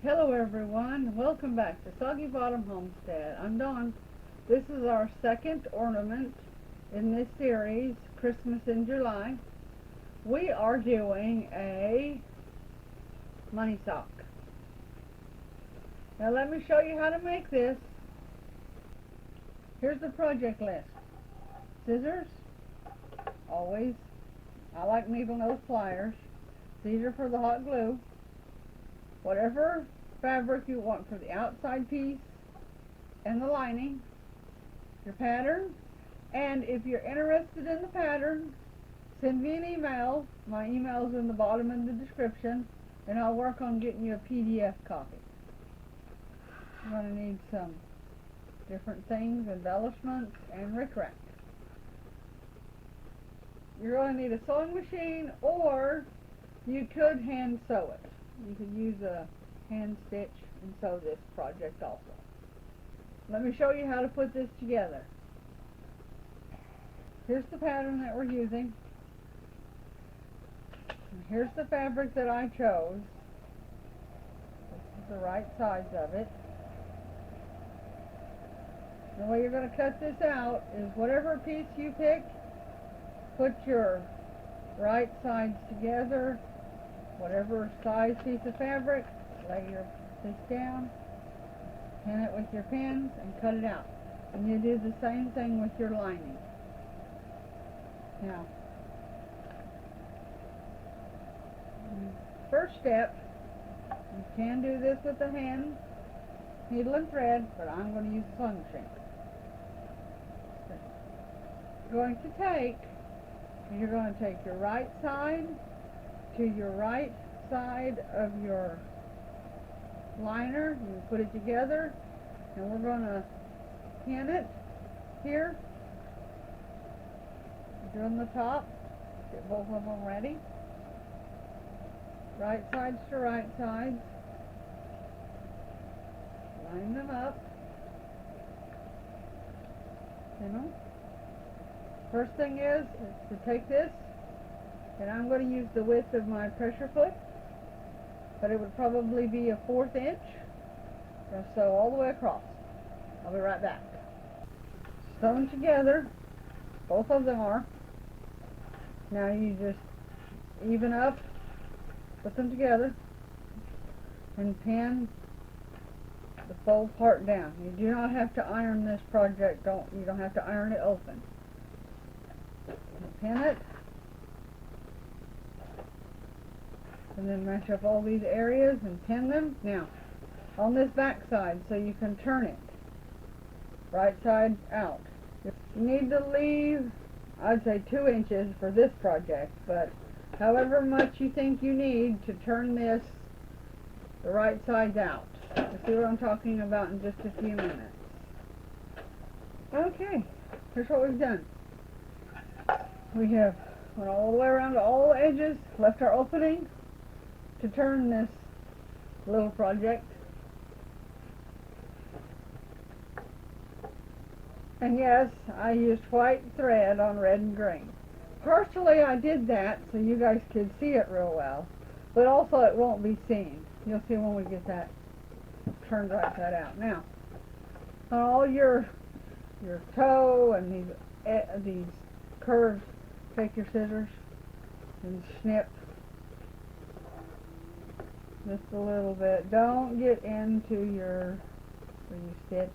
Hello everyone, welcome back to SoggyBottom Homestead. I'm Dawn. This is our second ornament in this series, Christmas in July. We are doing a money sock. Now let me show you how to make this. Here's the project list. Scissors, always. I like needle nose pliers. These are for the hot glue. Whatever fabric you want for the outside piece and the lining, your pattern, and if you're interested in the pattern, send me an email. My email is in the bottom of the description, and I'll work on getting you a PDF copy. You're going to need some different things, embellishments, and rickrack. You're going to need a sewing machine, or you could hand sew it. You could use a hand stitch and sew this project also. Let me show you how to put this together. Here's the pattern that we're using. And here's the fabric that I chose. This is the right size of it. The way you're going to cut this out is whatever piece you pick, put your right sides together. Whatever size piece of fabric, lay your piece down, pin it with your pins, and cut it out. And you do the same thing with your lining. Now, first step, you can do this with the hand, needle and thread, but I'm going to use the sewing machine. You're going to take your right side to your right side of your liner. You put it together, and we're going to pin it here. Doing the top. Get both of them ready. Right sides to right sides. Line them up. Pin them. First thing is to take this, and I'm going to use the width of my pressure foot, but it would probably be a 1/4 inch. I'm going to sew all the way across. I'll be right back. Sewn together, both of them are. Now you just even up, put them together, and pin the fold part down. You do not have to iron this project. You don't have to iron it open. Pin it. And then match up all these areas and pin them. Now, on this back side, so you can turn it right side out. You need to leave, I'd say 2 inches for this project, but however much you think you need to turn this the right sides out. You'll see what I'm talking about in just a few minutes. Okay, here's what we've done. We have went all the way around to all the edges, left our opening to turn this little project. And yes, I used white thread on red and green. Partially I did that so you guys could see it real well, but also it won't be seen. You'll see when we get that turned right side out. Now, on all your toe and these curves, take your scissors and snip just a little bit. Don't get into where you stitched.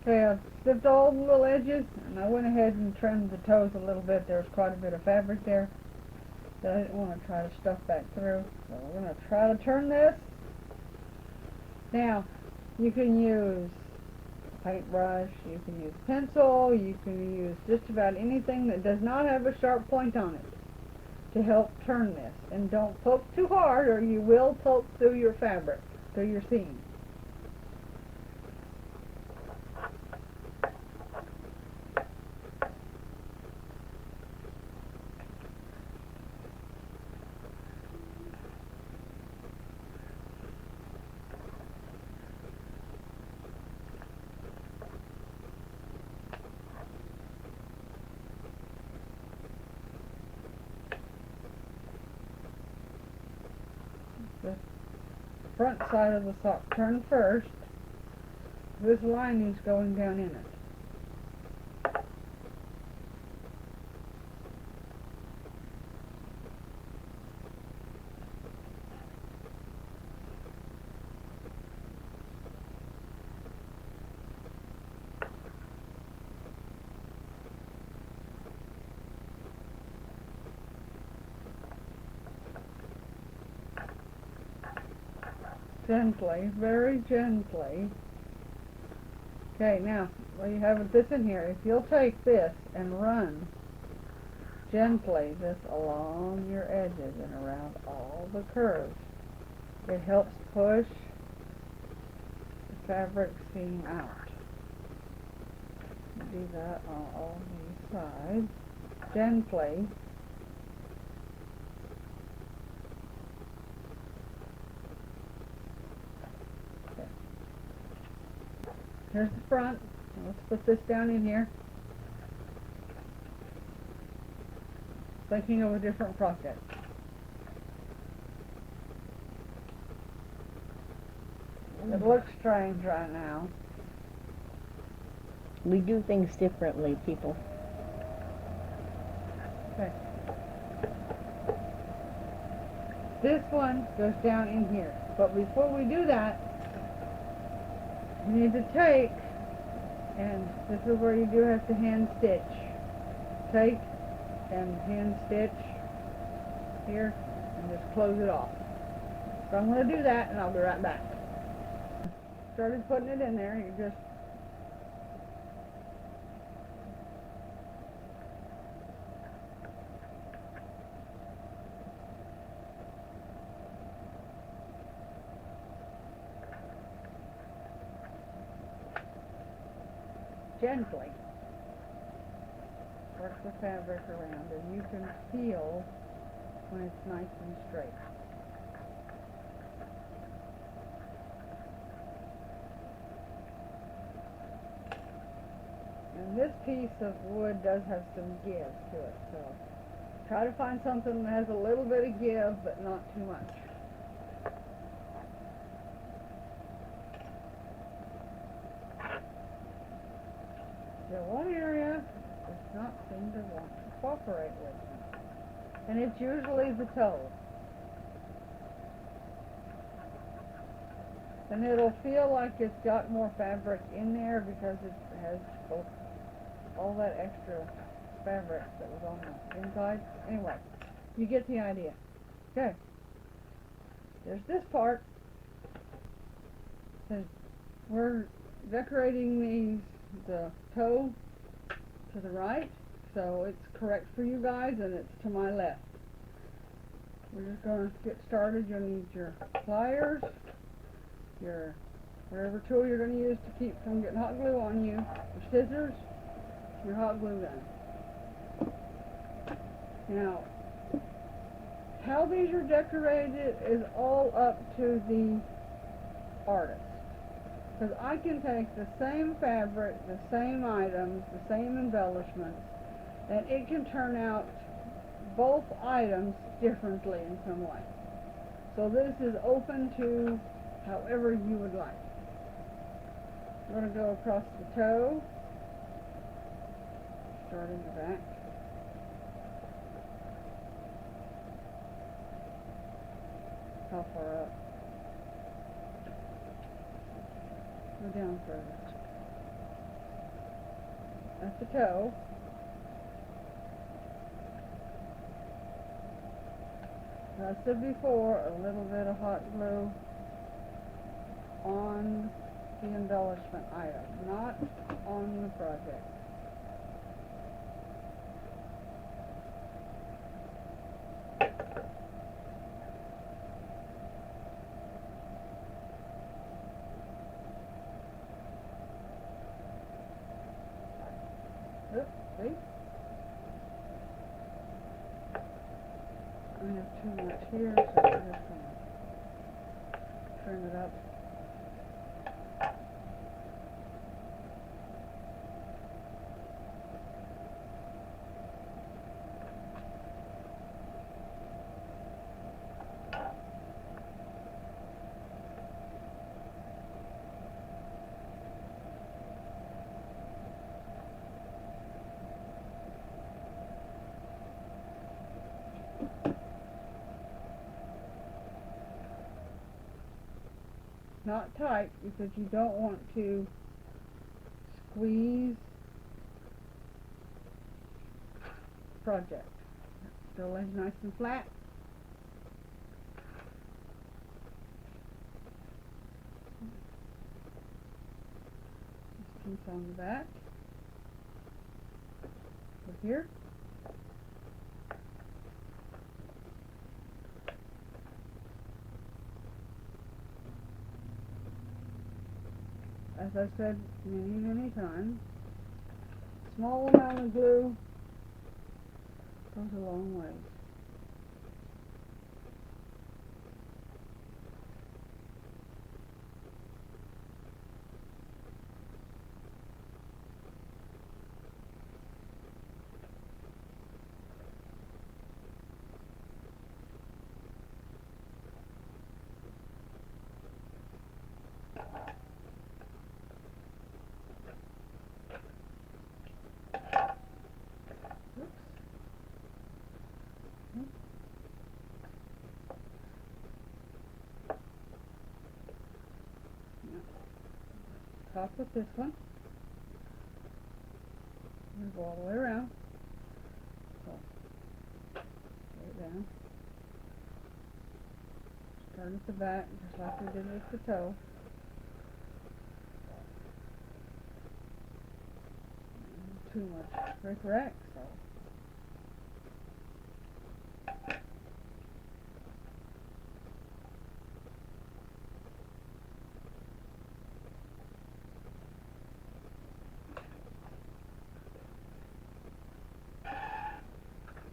Okay, I've snipped all the little edges, and I went ahead and trimmed the toes a little bit. There was quite a bit of fabric there that I didn't want to try to stuff back through. So we're going to try to turn this. Now, you can use a paintbrush, you can use a pencil, you can use just about anything that does not have a sharp point on it to help turn this. And don't poke too hard, or you will poke through your fabric, through your seam. front side of the sock turn first. This lining's going down in it. Gently, very gently. Okay, now, well, you have this in here. If you'll take this and run gently this along your edges and around all the curves, it helps push the fabric seam out. Do that on all these sides gently. Okay. Here's the front. Let's put this down in here. Thinking of a different project. It looks strange right now. We do things differently, people. Okay. This one goes down in here. But before we do that, you need to take, and this is where you do have to hand stitch. Take and hand stitch here and just close it off. So I'm going to do that and I'll be right back. Started putting it in there. You just gently work the fabric around, and you can feel when it's nice and straight. And this piece of wood does have some give to it, so try to find something that has a little bit of give but not too much. The one area does not seem to want to cooperate with me, and it's usually the toe. And it'll feel like it's got more fabric in there because it has all that extra fabric that was on the inside. Anyway, you get the idea. Okay, there's this part. So we're decorating the toe to the right, so it's correct for you guys, and it's to my left. We're just going to get started. You'll need your pliers, your whatever tool you're going to use to keep from getting hot glue on you, your scissors, your hot glue gun. Now, how these are decorated is all up to the artist. Because I can take the same fabric, the same items, the same embellishments, and it can turn out both items differently in some way. So this is open to however you would like. I'm going to go across the toe, start in the back. How far up? Go down further. That's the toe. As I said before, a little bit of hot glue on the embellishment item, not on the project. Oops, see? I have too much here, so I'm just going to turn it up. not tight, because you don't want to squeeze project. Still lays nice and flat. Just piece on the back. Over here. As I said many times, small amount of glue goes a long way. Top with this one. And go all the way around. So, lay it down. Turn at the back, just like we did with the toe. Too much brick rack, so.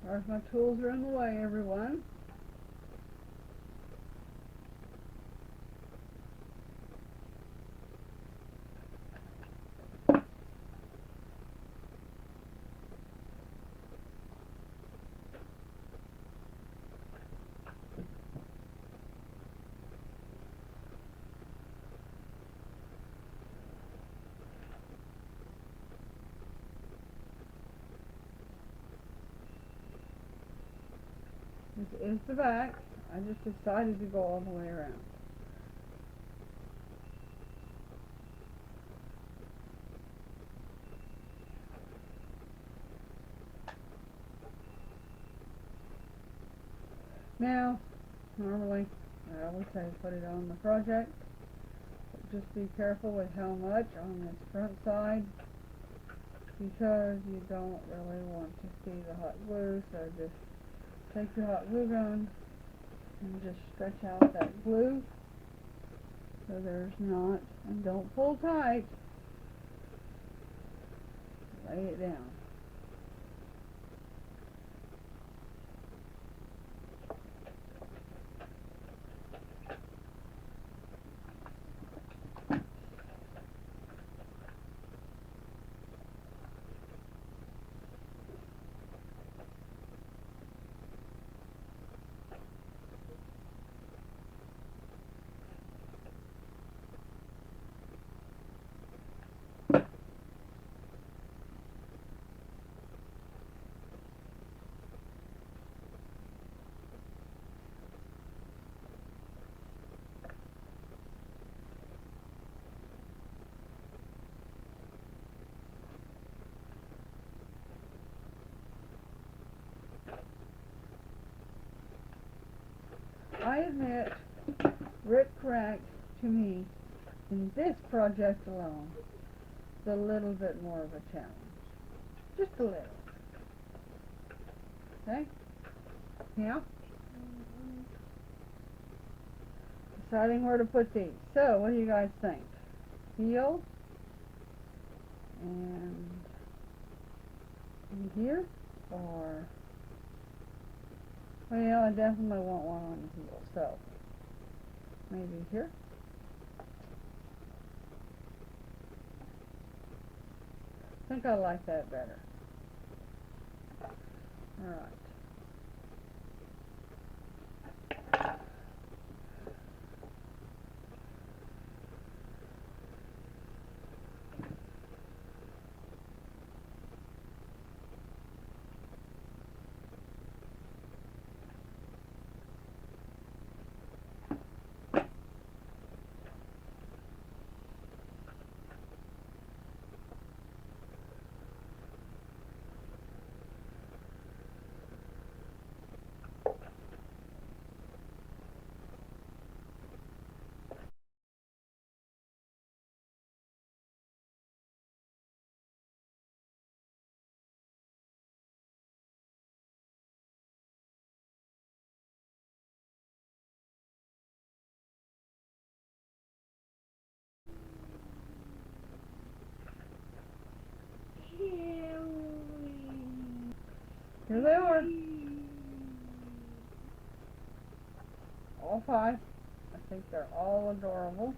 Or if my tools are in the way, everyone. This is the back. I just decided to go all the way around. Now, normally, I always say put it on the project. But just be careful with how much on this front side, because you don't really want to see the hot glue, so just take your hot glue gun and just stretch out that glue so there's not, and don't pull tight, lay it down. I admit, brick rack to me, in this project alone, is a little bit more of a challenge. Just a little. Okay? Yeah? Deciding where to put these. So, what do you guys think? Heel and in here, or well, I definitely want one on the heel, so maybe here. I think I like that better. Alright. Here they are. All 5. I think they're all adorable.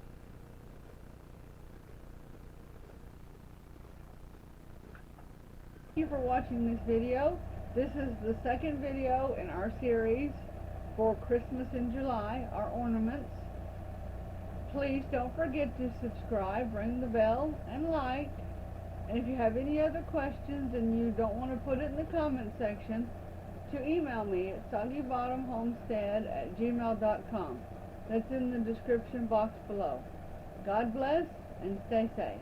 Thank you for watching this video. This is the second video in our series for Christmas in July, our ornaments. Please don't forget to subscribe, ring the bell, and like. And if you have any other questions and you don't want to put it in the comment section, to email me at SoggyBottomHomestead@gmail.com. That's in the description box below. God bless and stay safe.